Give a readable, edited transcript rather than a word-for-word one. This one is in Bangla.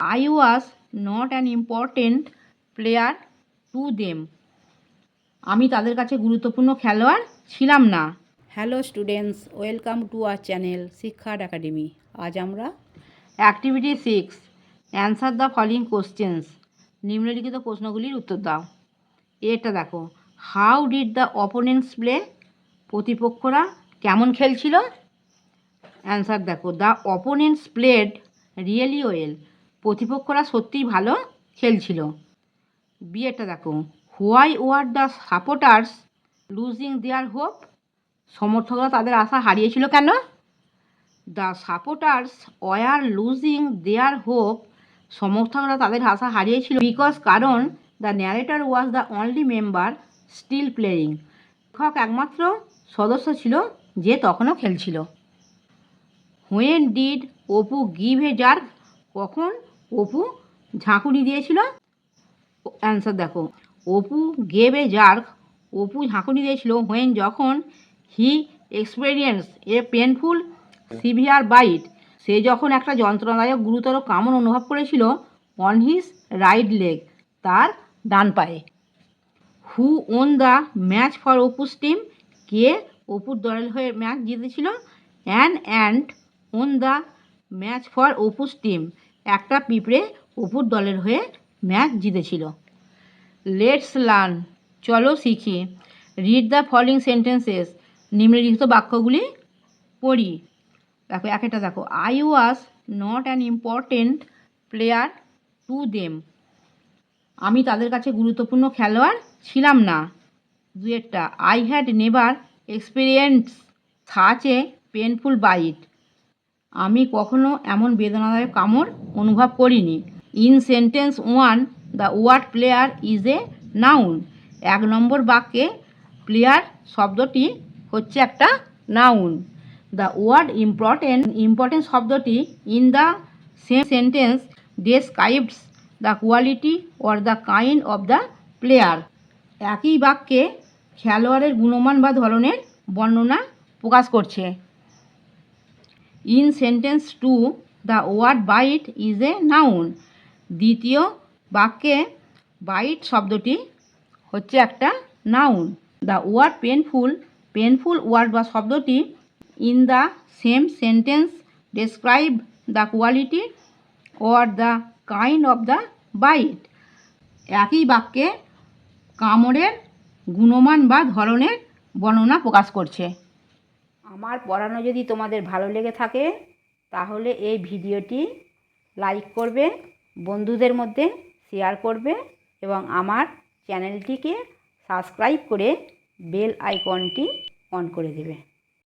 I was not an important player to them. আমি তাদের কাছে গুরুত্বপূর্ণ খেলোয়াড় ছিলাম না। Hello students, welcome to our channel শিক্ষার একাডেমি। আজ আমরা activity 6 answer the following questions, নিম্নলিখিত প্রশ্নগুলির উত্তর দাও। এটা দেখো, how did the opponents play, প্রতিপক্ষরা কেমন খেলছিল। অ্যান্সার দেখো, the opponents played really well, প্রতিপক্ষরা সত্যিই ভালো খেলছিল। বিয়েটা দেখো, why were the supporters losing their hope, সমর্থকরা তাদের আশা হারিয়েছিল কেন। The supporters were losing their hope, সমর্থকরা তাদের আশা হারিয়েছিল বিকজ, কারণ the narrator was the only member still playing, লেখক একমাত্র সদস্য ছিল যে তখনও খেলছিল। When did Apu give a jerk, কখন অপু ঝাঁকুনি দিয়েছিল। অ্যান্সার দেখো, Apu gave a jerk, Apu ঝাঁকুনি দিয়েছিল হোয়েন যখন he experience a painful severe bite, সে যখন একটা যন্ত্রণাদায়ক গুরুতর কামড় অনুভব করেছিল অন হিজ রাইট লেগ, তার ডান পায়ে। Who won the match for Apu's team, কে অপুর দলের হয়ে ম্যাচ জিতেছিল। And won the match for Apu's team, একটা পিঁপড়ে অপুর দলের হয়ে ম্যাচ জিতেছিল। লেটস লার্ন, চলো শিখি। রিড দ্য ফলোইং সেন্টেন্সেস, নিম্নলিখিত বাক্যগুলি পড়ি। দেখো একটা দেখো, I was not an important player to them, আমি তাদের কাছে গুরুত্বপূর্ণ খেলোয়াড় ছিলাম না। দুয়েরটা, I had never experience such a painful bite, আমি কখনো এমন বেদনাদায়ক কামড় অনুভব করিনি। In sentence 1 the word player is a noun, 1 number বাক্যে প্লেয়ার শব্দটি হচ্ছে একটা নাউন। দ্য ওয়ার্ড ইম্পর্টেন্ট শব্দটি in the same sentence describes the quality or the kind of the player, একই বাক্যে খেলোয়াড়ের গুণমান বা ধরনের বর্ণনা প্রকাশ করছে। In sentence 2 the word bite is a noun, দ্বিতীয় বাক্যে বাইট শব্দটি হচ্ছে একটা noun. The word painful word বা শব্দটি in the same sentence describe the quality or the kind of the bite, একই বাক্যে কামড়ের গুণমান বা ধরনের বর্ণনা প্রকাশ করছে। আমার পড়ানো যদি তোমাদের ভালো লেগে থাকে তাহলে এই ভিডিওটি লাইক করবে, বন্ধুদের মধ্যে শেয়ার করবে এবং আমার চ্যানেলটিকে সাবস্ক্রাইব করে বেল আইকনটি অন করে দেবে।